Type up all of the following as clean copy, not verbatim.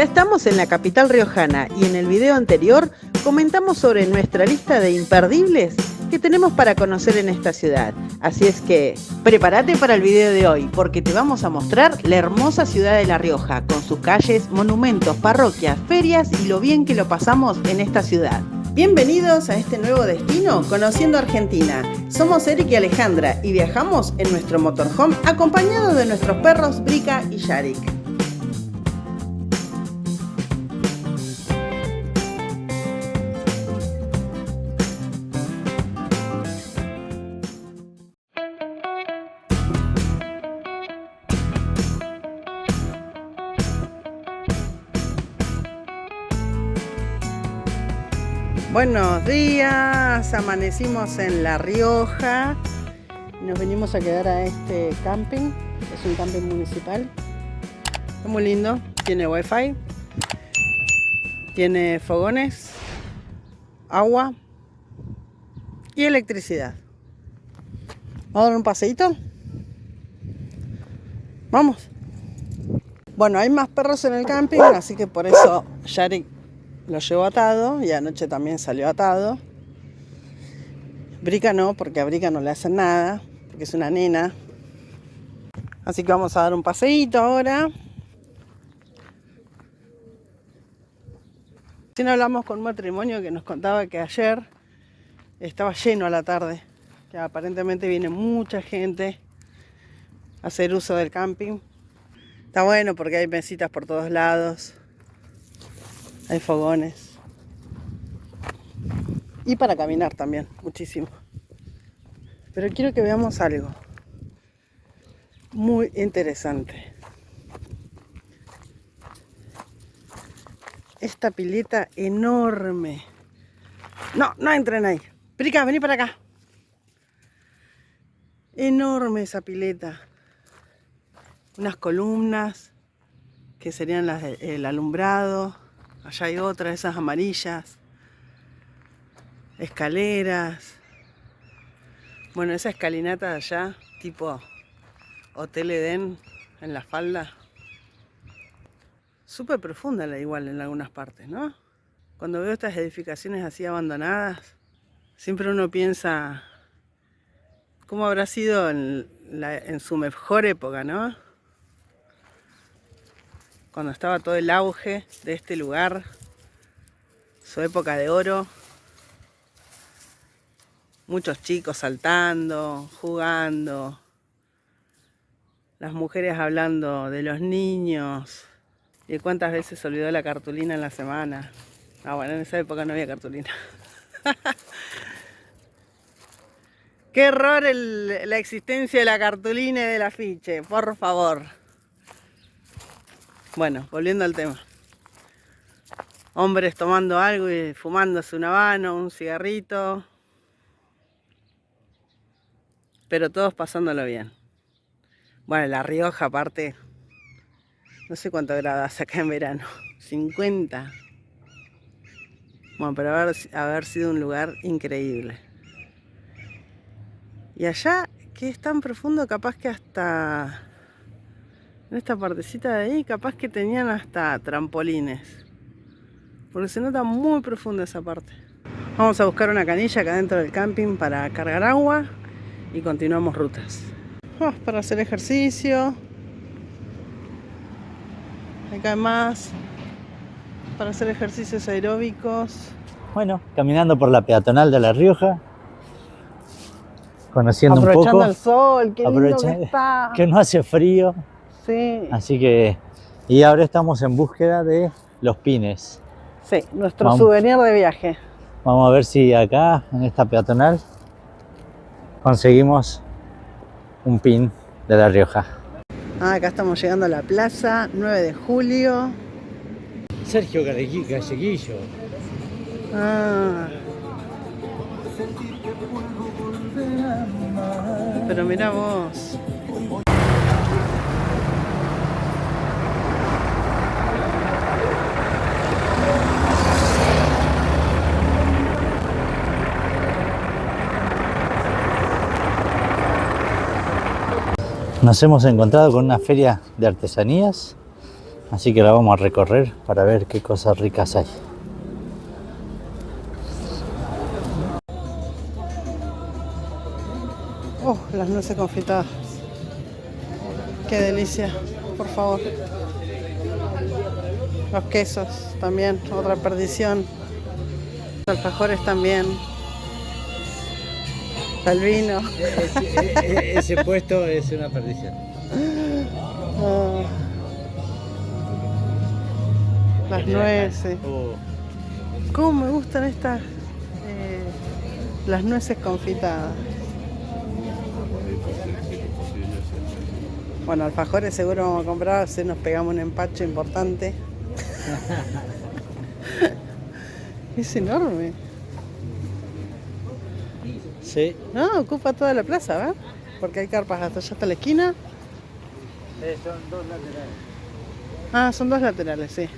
Ya estamos en la capital riojana y en el video anterior comentamos sobre nuestra lista de imperdibles que tenemos para conocer en esta ciudad. Así es que prepárate para el video de hoy porque te vamos a mostrar la hermosa ciudad de La Rioja con sus calles, monumentos, parroquias, ferias y lo bien que lo pasamos en esta ciudad. Bienvenidos a este nuevo destino Conociendo Argentina. Somos Eric y Alejandra y viajamos en nuestro motorhome acompañados de nuestros perros Brica y Yarik. Buenos días, amanecimos en La Rioja y nos venimos a quedar a este camping. Es un camping municipal, está muy lindo, tiene wifi, tiene fogones, agua y electricidad. ¿Vamos a dar un paseíto? Vamos. Bueno, hay más perros en el camping, así que por eso Yarik lo llevo atado y anoche también salió atado. Brica no, porque a Brica no le hacen nada, porque es una nena. Así que vamos a dar un paseíto ahora. Recién hablamos con un matrimonio que nos contaba que ayer estaba lleno a la tarde, que aparentemente viene mucha gente a hacer uso del camping. Está bueno porque hay mesitas por todos lados. Hay fogones. Y para caminar también, muchísimo. Pero quiero que veamos algo muy interesante. Esta pileta enorme. No entren ahí. Prica, vení para acá. Enorme esa pileta. Unas columnas que serían las del alumbrado. Allá hay otras, esas amarillas. Escaleras. Bueno, esa escalinata de allá, tipo Hotel Edén en la falda. Súper profunda igual en algunas partes, ¿no? Cuando veo estas edificaciones así abandonadas, siempre uno piensa cómo habrá sido en su mejor época, ¿no? Cuando estaba todo el auge de este lugar, su época de oro, muchos chicos saltando, jugando, las mujeres hablando de los niños, y cuántas veces se olvidó la cartulina en la semana. Ah, bueno, en esa época no había cartulina. Qué error la existencia de la cartulina y del afiche, por favor. Bueno, volviendo al tema. Hombres tomando algo y fumándose un habano, un cigarrito. Pero todos pasándolo bien. Bueno, La Rioja aparte, no sé cuántos grados hace acá en verano. 50. Bueno, pero haber sido un lugar increíble. Y allá, que es tan profundo, capaz que hasta en esta partecita de ahí, capaz que tenían hasta trampolines. Porque se nota muy profunda esa parte. Vamos a buscar una canilla acá dentro del camping para cargar agua y continuamos rutas. Para hacer ejercicio. Acá hay más. Para hacer ejercicios aeróbicos. Bueno, caminando por la peatonal de La Rioja. Conociendo un poco. Aprovechando el sol, qué lindo que está. Que no hace frío. Sí. Así que, y ahora estamos en búsqueda de los pines. Sí, nuestro souvenir de viaje. Vamos a ver si acá, en esta peatonal, conseguimos un pin de La Rioja. Acá estamos llegando a la plaza, 9 de julio. Sergio Galleguillo. Pero mirá vos. Nos hemos encontrado con una feria de artesanías Así que la vamos a recorrer para ver qué cosas ricas hay. Oh, las nueces confitadas. Qué delicia, por favor. Los quesos también, otra perdición. Los alfajores también. El vino. Ese puesto es una perdición. Ah, las nueces. ¿Cómo me gustan estas? Las nueces confitadas. Bueno, alfajores seguro vamos a comprar, si nos pegamos un empacho importante. Es enorme. Sí. No, ocupa toda la plaza, ¿verdad? Porque hay carpas hasta allá hasta la esquina. Son dos laterales. Ah, son dos laterales, sí.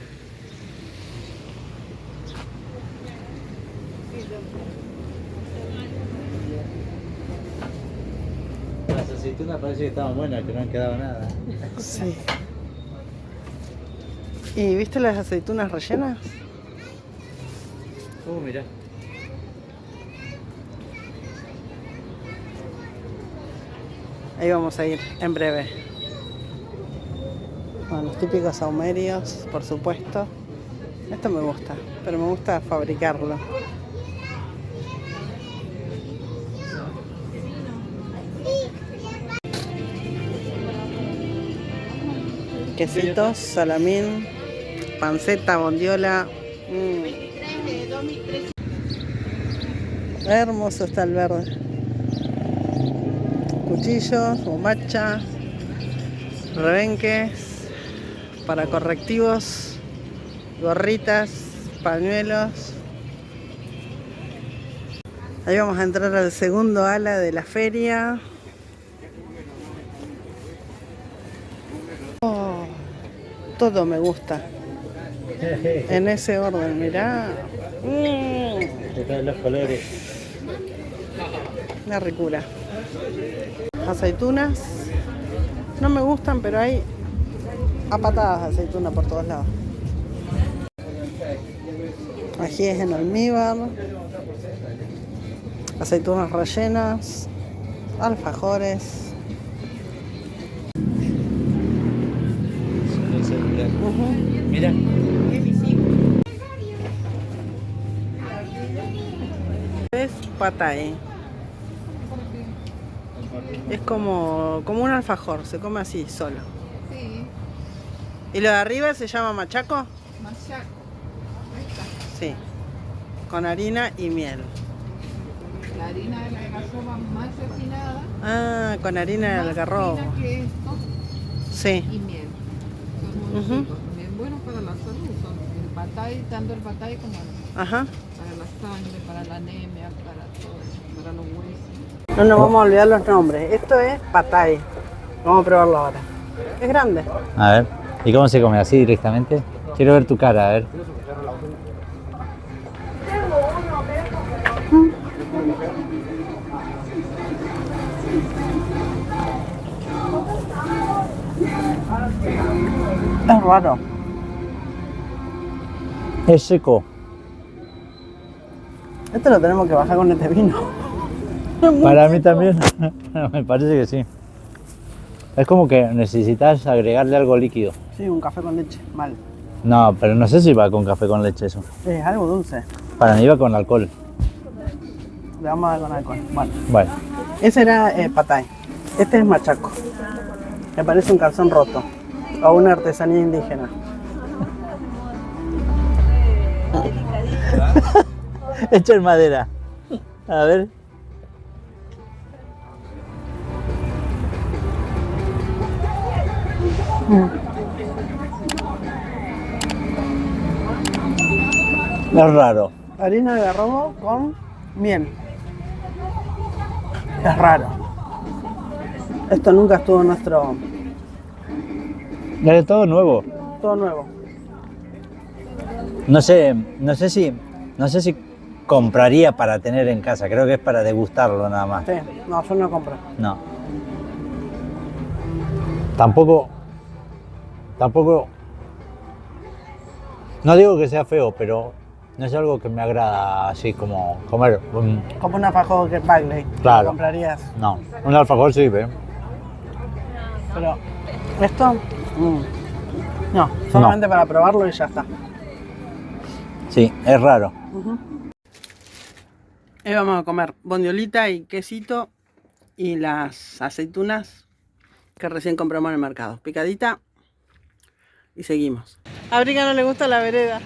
Las aceitunas parece que estaban buenas, que no han quedado nada. Sí. ¿Y viste las aceitunas rellenas? Mirá. Ahí vamos a ir en breve. Bueno, los típicos saumerios, por supuesto. Esto me gusta, pero me gusta fabricarlo. Quesitos, salamín, panceta, bondiola. Hermoso está el verde. Cuchillos, bombacha, rebenques para correctivos, gorritas, pañuelos. Ahí vamos a entrar al segundo ala de la feria. Oh, todo me gusta. En ese orden, mirá. De todos los colores. Una ricura. Aceitunas. No me gustan, pero hay a patadas de aceituna por todos lados. Ajíes en almíbar. Aceitunas rellenas. Alfajores. Mira. Es patay. Es como un alfajor, se come así, solo. Sí, ¿Y lo de arriba se llama machaco? machaco. Sí. Con harina y miel. La harina de la algarroba más refinada. Ah, con harina de más algarrobo. fina que esto Sí. y miel. Son muy ricos, también buenos para la salud. Son el patay, tanto el patay como Ajá. para la sangre, para la anemia, para todo, para los huesos. No nos vamos a olvidar los nombres. Esto es patay. Vamos a probarlo ahora. Es grande. A ver. ¿Y cómo se come? ¿Así directamente? Quiero ver tu cara, a ver. Es raro. Es seco. Esto lo tenemos que bajar con este vino. Para mí también. Me parece que sí. Es como que necesitas agregarle algo líquido. Sí, un café con leche. Mal. No, pero no sé si va con café con leche eso. Es algo dulce. Para mí va con alcohol. Le vamos a dar con alcohol. Bueno. Bueno. Ese era patay. Este es machaco. Me parece un calzón roto. O una artesanía indígena. Hecho en madera. A ver. Es raro. Harina de algarrobo con miel. Es raro. Esto nunca estuvo en nuestro... Es todo nuevo. Todo nuevo. No sé si compraría para tener en casa. Creo que es para degustarlo nada más. Sí, no, yo no compro. No. Tampoco No digo que sea feo, pero no es algo que me agrada así como comer. Como un alfajor que Bagley. Claro. ¿Lo comprarías? No, un alfajor sí, ¿eh? Pero esto, no, solamente para probarlo y ya está. Sí, es raro. Ahí vamos a comer bondiolita y quesito y las aceitunas que recién compramos en el mercado. Picadita y seguimos. A Brica no le gusta la vereda.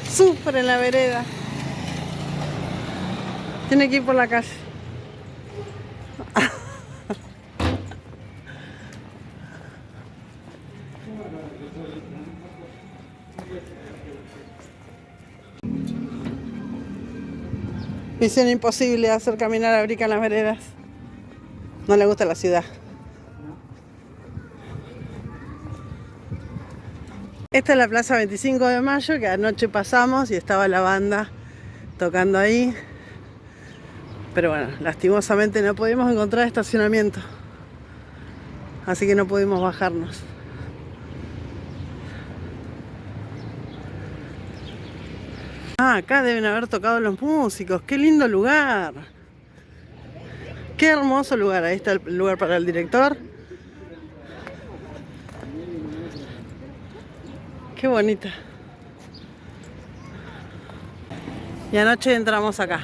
Sufre en la vereda. Tiene que ir por la calle. Misión imposible hacer caminar a Brica en las veredas. No le gusta la ciudad. Esta es la Plaza 25 de Mayo, que anoche pasamos y estaba la banda tocando ahí. Pero bueno, lastimosamente no pudimos encontrar estacionamiento. Así que no pudimos bajarnos. Ah, acá deben haber tocado los músicos. ¡Qué lindo lugar! ¡Qué hermoso lugar! Ahí está el lugar para el director. ¡Qué bonita! Y anoche entramos acá,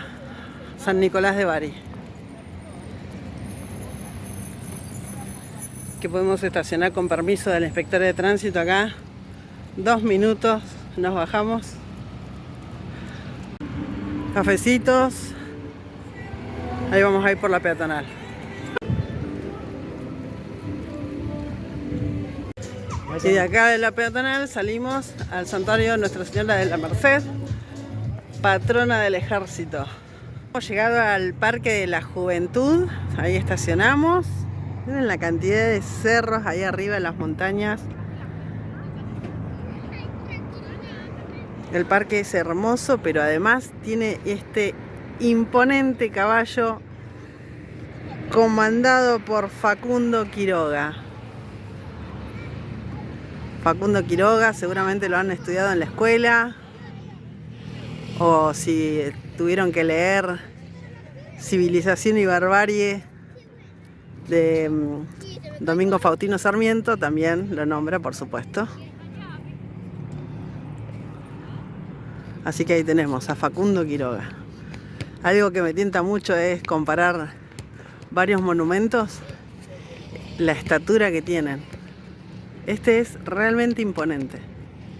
San Nicolás de Bari. Que podemos estacionar con permiso del inspector de tránsito acá. 2 minutos, nos bajamos. Cafecitos. Ahí vamos a ir por la peatonal. Y de acá de la peatonal salimos al santuario Nuestra Señora de la Merced, patrona del ejército. Hemos llegado al Parque de la Juventud, ahí estacionamos. Miren la cantidad de cerros ahí arriba en las montañas. El parque es hermoso, pero además tiene este imponente caballo comandado por Facundo Quiroga. Facundo Quiroga, seguramente lo han estudiado en la escuela, o si tuvieron que leer Civilización y Barbarie de Domingo Faustino Sarmiento, también lo nombra, por supuesto. Así que ahí tenemos a Facundo Quiroga. Algo que me tienta mucho es comparar varios monumentos, la estatura que tienen. Este es realmente imponente.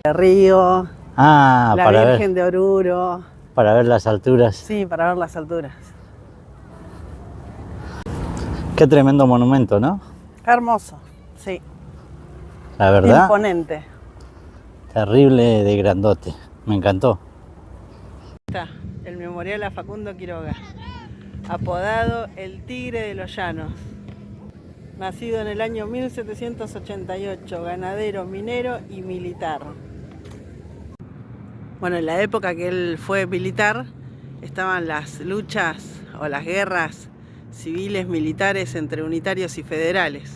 El río, la Virgen de Oruro. Para ver las alturas. Sí, para ver las alturas. Qué tremendo monumento, ¿no? Hermoso, sí. La verdad. Imponente. Terrible de grandote. Me encantó. Está el memorial a Facundo Quiroga, apodado el Tigre de los Llanos. Nacido en el año 1788, ganadero, minero y militar. Bueno, en la época que él fue militar, estaban las luchas o las guerras civiles militares entre unitarios y federales.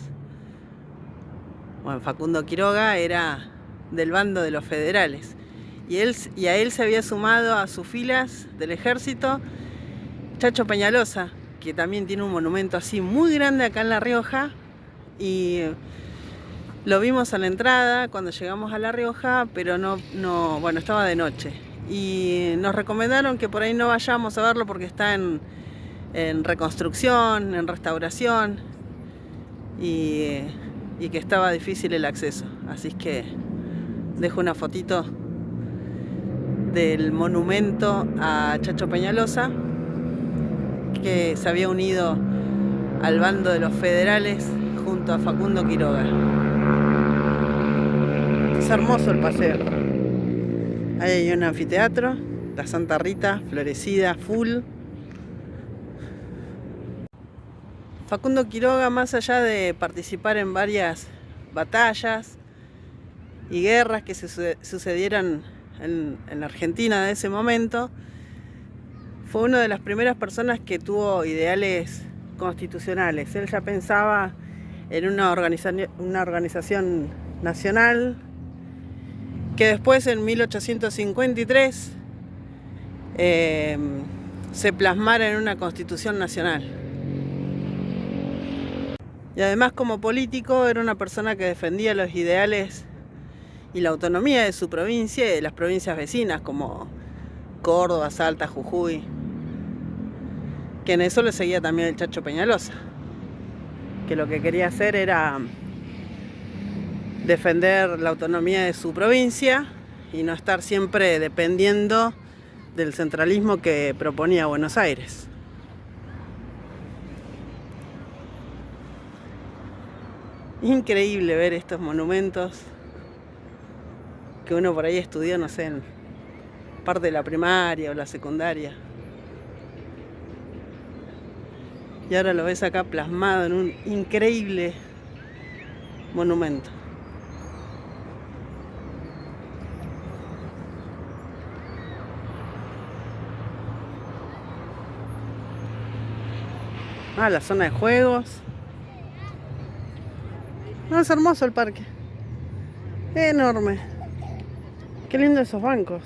Bueno, Facundo Quiroga era del bando de los federales. Y a él se había sumado a sus filas del ejército Chacho Peñalosa, que también tiene un monumento así muy grande acá en La Rioja, y lo vimos a la entrada cuando llegamos a La Rioja, pero bueno, estaba de noche, y nos recomendaron que por ahí no vayamos a verlo porque está en reconstrucción, en restauración, y que estaba difícil el acceso. Así que dejo una fotito del monumento a Chacho Peñalosa, que se había unido al bando de los federales junto a Facundo Quiroga. Es hermoso el paseo. Ahí hay un anfiteatro, la Santa Rita, florecida, full. Facundo Quiroga, más allá de participar en varias batallas y guerras que se sucedieron en la Argentina de ese momento, fue una de las primeras personas que tuvo ideales constitucionales. Él ya pensaba en una organización nacional que después en 1853 se plasmara en una Constitución Nacional. Y además, como político, era una persona que defendía los ideales y la autonomía de su provincia y de las provincias vecinas como Córdoba, Salta, Jujuy, que en eso le seguía también el Chacho Peñalosa, que lo que quería hacer era defender la autonomía de su provincia y no estar siempre dependiendo del centralismo que proponía Buenos Aires. Increíble ver estos monumentos que uno por ahí estudió, no sé, en parte de la primaria o la secundaria. Y ahora lo ves acá plasmado en un increíble monumento. Ah, la zona de juegos. No, es hermoso el parque. Enorme. Qué lindo esos bancos.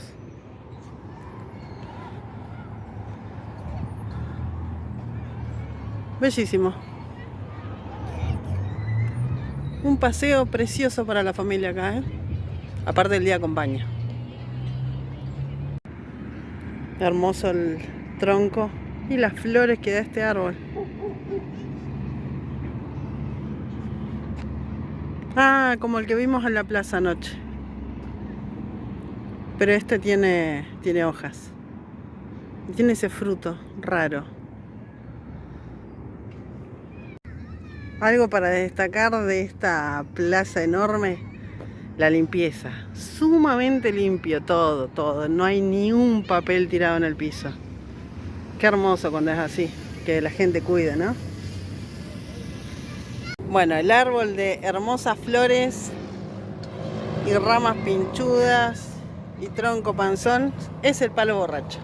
Bellísimo. Un paseo precioso para la familia acá, ¿eh? Aparte el día acompaña. Hermoso el tronco y las flores que da este árbol. Ah, como el que vimos en la plaza anoche. Pero este tiene hojas. Tiene ese fruto raro. Algo para destacar de esta plaza enorme, la limpieza. Sumamente limpio todo. No hay ni un papel tirado en el piso. Qué hermoso cuando es así, que la gente cuida, ¿no? Bueno, el árbol de hermosas flores y ramas pinchudas y tronco panzón es el palo borracho.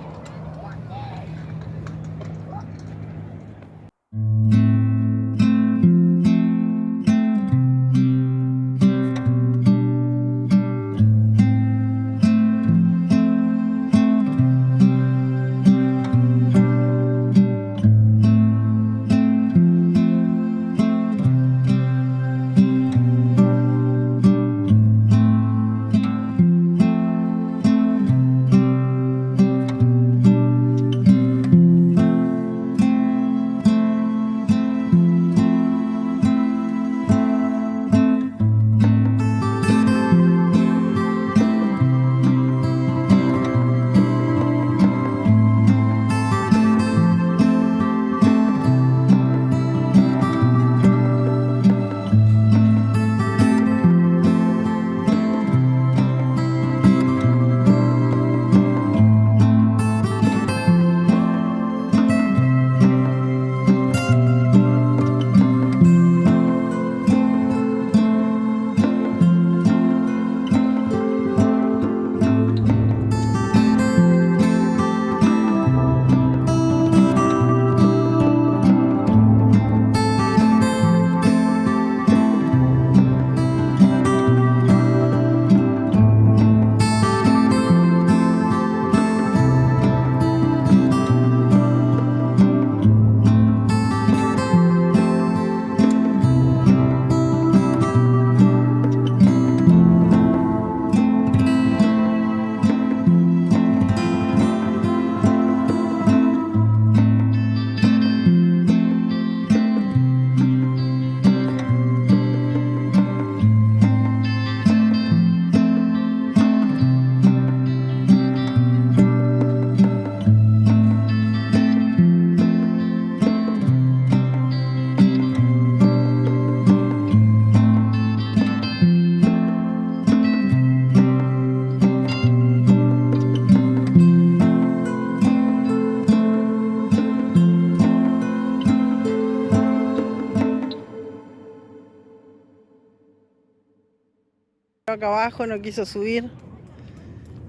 Acá abajo no quiso subir.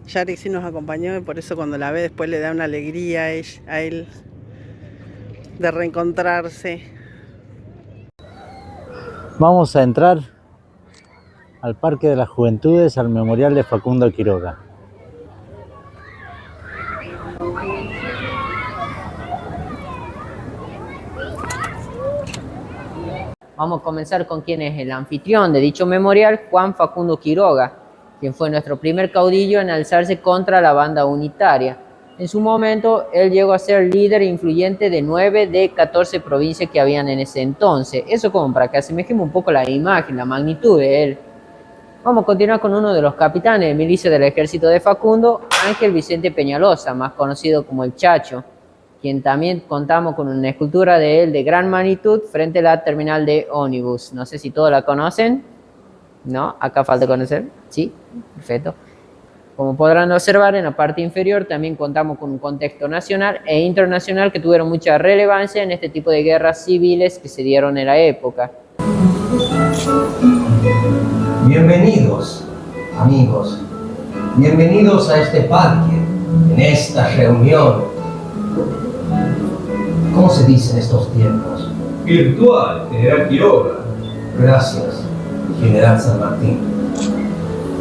Yari sí nos acompañó y por eso cuando la ve después le da una alegría a él de reencontrarse. Vamos a entrar al Parque de las Juventudes, al Memorial de Facundo Quiroga. Vamos a comenzar con quien es el anfitrión de dicho memorial, Juan Facundo Quiroga, quien fue nuestro primer caudillo en alzarse contra la banda unitaria. En su momento, él llegó a ser líder influyente de 9 de 14 provincias que habían en ese entonces. Eso como para que asemejemos un poco la imagen, la magnitud de él. Vamos a continuar con uno de los capitanes de milicia del ejército de Facundo, Ángel Vicente Peñalosa, más conocido como el Chacho, quien también contamos con una escultura de él de gran magnitud frente a la terminal de ómnibus. No sé si todos la conocen. ¿No? Acá falta conocer. Sí, perfecto. Como podrán observar, en la parte inferior también contamos con un contexto nacional e internacional que tuvieron mucha relevancia en este tipo de guerras civiles que se dieron en la época. Bienvenidos, amigos. Bienvenidos a este parque, en esta reunión. ¿Cómo se dice en estos tiempos? Virtual, General Quiroga. Gracias, General San Martín.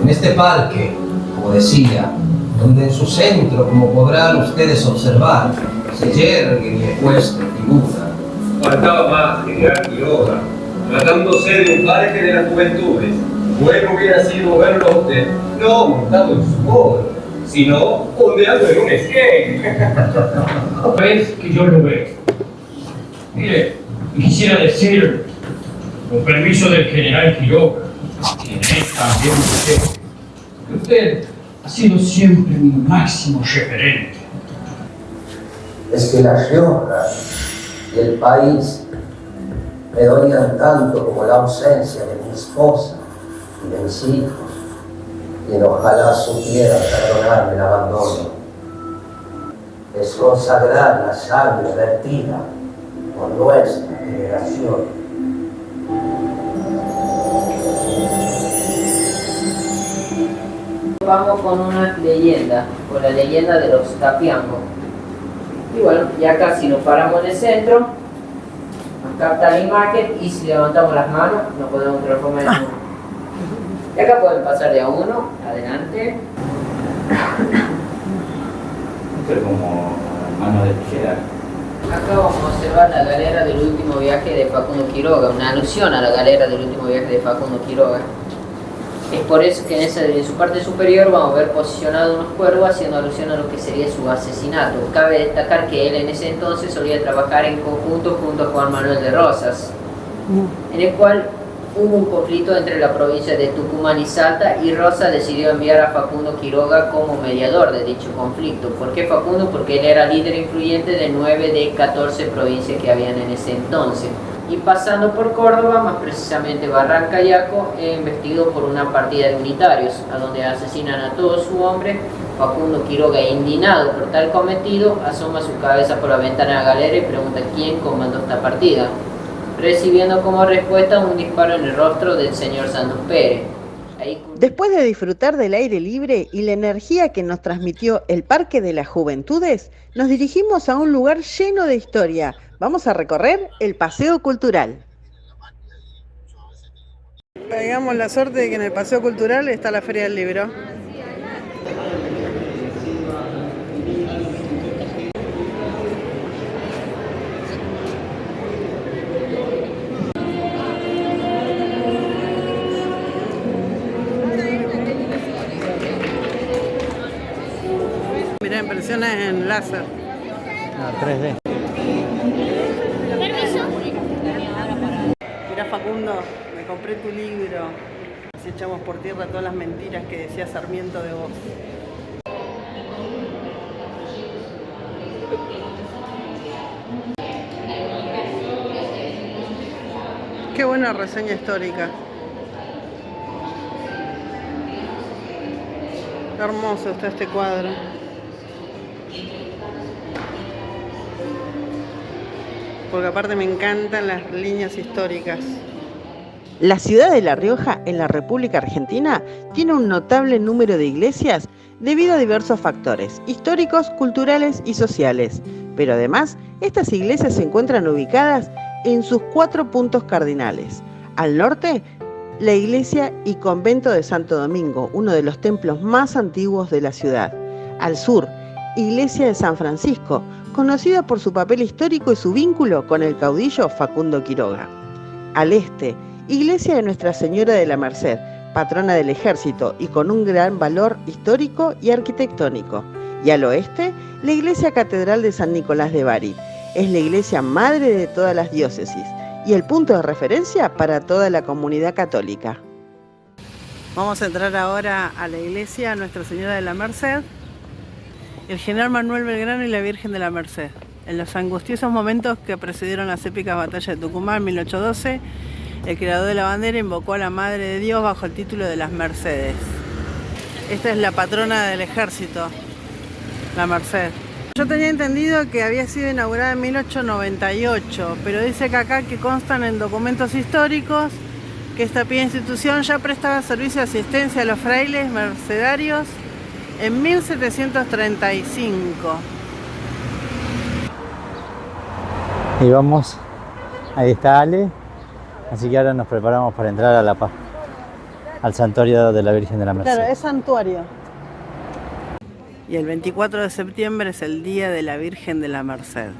En este parque, como decía, donde en su centro, como podrán ustedes observar, se yergue mi ecuestre figura. Faltaba más, General Quiroga. Tratándose de un parque de las juventudes, bueno hubiera sido verlo a usted, no montado en su modo, sino ondeando en un skate. Vez que yo lo veo. Mire, quisiera decir, con permiso del general Quiroga, quien es también usted, que usted ha sido siempre mi máximo referente. Es que La Rioja y el país me dolían tanto como la ausencia de mi esposa y de mis hijos, y ojalá supiera perdonarme el abandono. Es consagrar la sangre vertida por nuestra generación. Vamos con una leyenda, con la leyenda de los Tapiangos. Y bueno, ya casi nos paramos en el centro, nos capta la imagen y si levantamos las manos nos podemos transformar en uno. Y acá pueden pasar de a uno, adelante. Esto es como mano de tijera. Acá vamos a observar la galera del último viaje de Facundo Quiroga, una alusión a la galera del último viaje de Facundo Quiroga. Es por eso que en su parte superior vamos a ver posicionados unos cuervos haciendo alusión a lo que sería su asesinato. Cabe destacar que él en ese entonces solía trabajar en conjunto junto a Juan Manuel de Rosas, en el cual hubo un conflicto entre la provincia de Tucumán y Salta y Rosas decidió enviar a Facundo Quiroga como mediador de dicho conflicto. ¿Por qué Facundo? Porque él era líder influyente de 9 de 14 provincias que habían en ese entonces. Y pasando por Córdoba, más precisamente Barranca Yaco, investido por una partida de unitarios, a donde asesinan a todo su hombre. Facundo Quiroga, indignado por tal cometido, asoma su cabeza por la ventana de la galera y pregunta quién comandó esta partida, recibiendo como respuesta un disparo en el rostro del señor Santos Pérez. Después de disfrutar del aire libre y la energía que nos transmitió el Parque de las Juventudes, nos dirigimos a un lugar lleno de historia. Vamos a recorrer el Paseo Cultural. Tengamos la suerte de que en el Paseo Cultural está la Feria del Libro. Mirá, impresiones en láser. No, 3D. Mirá, Facundo, me compré tu libro. Así echamos por tierra todas las mentiras que decía Sarmiento de vos. Qué buena reseña histórica. Qué hermoso está este cuadro. Porque aparte me encantan las líneas históricas. La ciudad de La Rioja, en la República Argentina, tiene un notable número de iglesias debido a diversos factores históricos, culturales y sociales. Pero además, estas iglesias se encuentran ubicadas en sus 4 puntos cardinales. Al norte la iglesia y convento de Santo Domingo, uno de los templos más antiguos de la ciudad. Al sur, iglesia de San Francisco, conocida por su papel histórico y su vínculo con el caudillo Facundo Quiroga. Al este, iglesia de Nuestra Señora de la Merced, patrona del ejército y con un gran valor histórico y arquitectónico. Y al oeste, la iglesia catedral de San Nicolás de Bari. Es la iglesia madre de todas las diócesis y el punto de referencia para toda la comunidad católica. Vamos a entrar ahora a la iglesia Nuestra Señora de la Merced, el general Manuel Belgrano y la Virgen de la Merced. En los angustiosos momentos que precedieron las épicas batallas de Tucumán en 1812, el creador de la bandera invocó a la Madre de Dios bajo el título de las Mercedes. Esta es la patrona del ejército, la Merced. Yo tenía entendido que había sido inaugurada en 1898, pero dice que acá que constan en documentos históricos que esta pía institución ya prestaba servicio de asistencia a los frailes mercedarios en 1735. Y vamos, ahí está Ale, así que ahora nos preparamos para entrar a La Paz, al santuario de la Virgen de la Merced. Claro, es santuario. Y el 24 de septiembre es el Día de la Virgen de la Merced.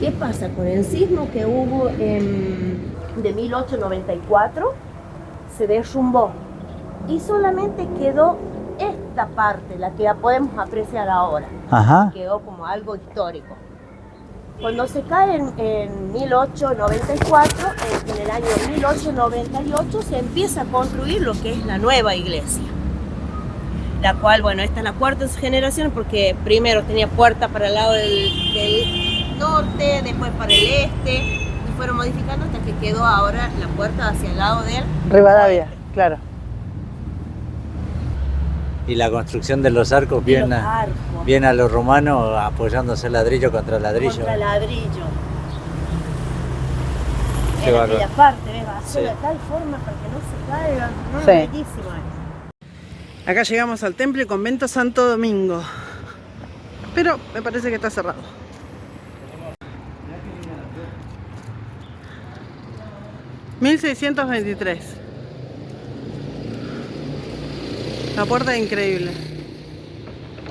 ¿Qué pasa con el sismo que hubo de 1894? Se derrumbó y solamente quedó esta parte, la que ya podemos apreciar ahora. Ajá. Quedó como algo histórico. Cuando se cae en 1894, en el año 1898 se empieza a construir lo que es la nueva iglesia. La cual, bueno, esta es la cuarta generación porque primero tenía puerta para el lado del norte, después para el este, y fueron modificando hasta que quedó ahora la puerta hacia el lado del Rivadavia, claro. Y la construcción de los arcos bien a los romanos, apoyándose ladrillo contra ladrillo. Contra ladrillo. Qué En bárbaro. aquella parte, ¿ves? Hacer Sí. de tal forma para que no se caiga. No, Sí. bellísimo. Acá llegamos al templo y convento Santo Domingo, pero me parece que está cerrado. (1623). La puerta es increíble,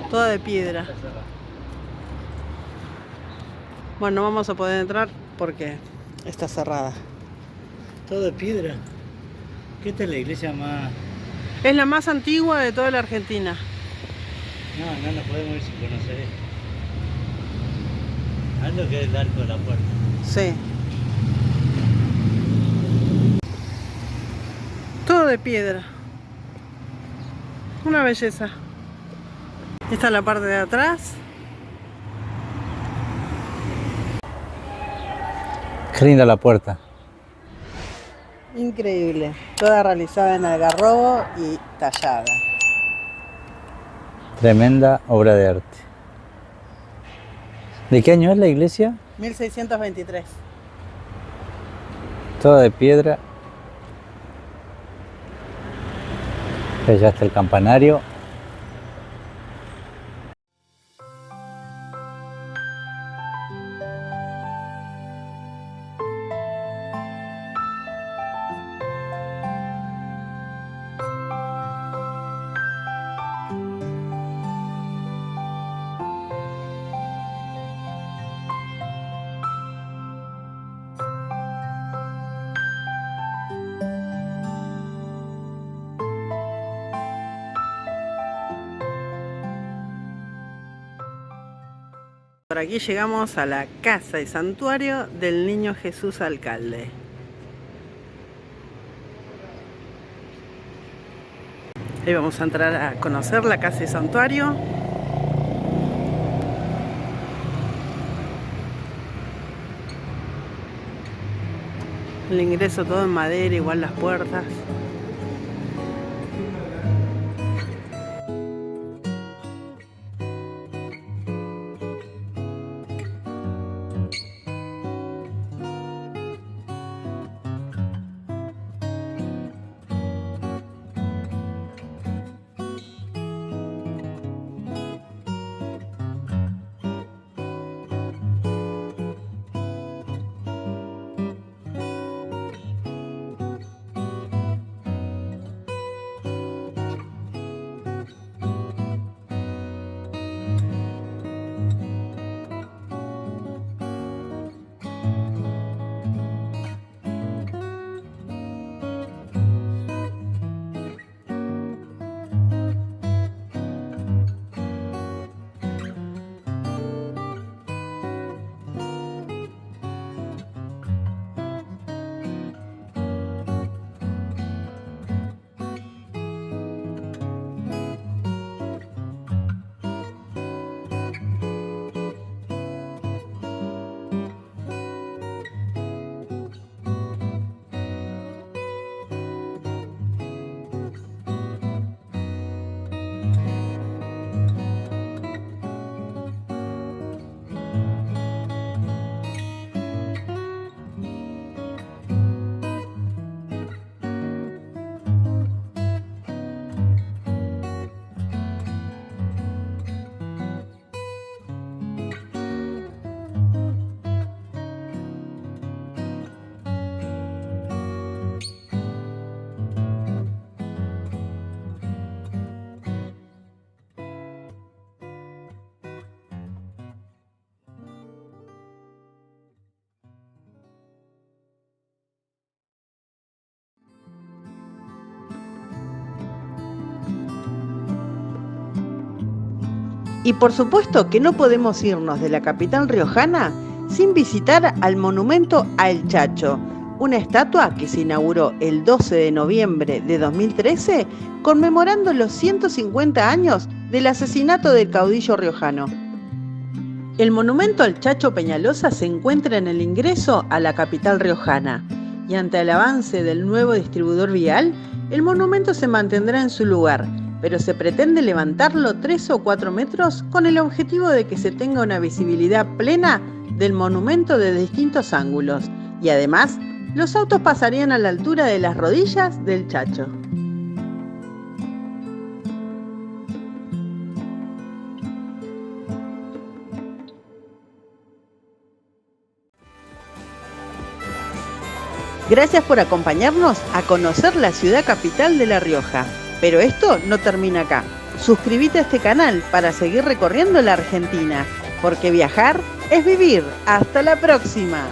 toda de piedra. Bueno, no vamos a poder entrar porque está cerrada. Todo de piedra. ¿Qué esta es la iglesia más...? Es la más antigua de toda la Argentina. No nos podemos ir sin conocer esto. ¿Sabes lo que es el arco de la puerta? Sí. Todo de piedra. Una belleza. Esta es la parte de atrás. Qué linda la puerta. Increíble. Toda realizada en algarrobo y tallada. Tremenda obra de arte. ¿De qué año es la iglesia? 1623. Toda de piedra. Allá está el campanario. por aquí llegamos a la casa y santuario del Niño Jesús Alcalde. Ahí vamos a entrar a conocer la casa y santuario. El ingreso todo en madera, igual las puertas. Y por supuesto que no podemos irnos de la capital riojana sin visitar al monumento a El Chacho, una estatua que se inauguró el 12 de noviembre de 2013, conmemorando los 150 años del asesinato del caudillo riojano. El monumento al Chacho Peñalosa se encuentra en el ingreso a la capital riojana, y ante el avance del nuevo distribuidor vial, el monumento se mantendrá en su lugar, pero se pretende levantarlo 3 o 4 metros con el objetivo de que se tenga una visibilidad plena del monumento de distintos ángulos, y además los autos pasarían a la altura de las rodillas del Chacho. Gracias por acompañarnos a conocer la ciudad capital de La Rioja. Pero esto no termina acá. Suscríbete a este canal para seguir recorriendo la Argentina, porque viajar es vivir. ¡Hasta la próxima!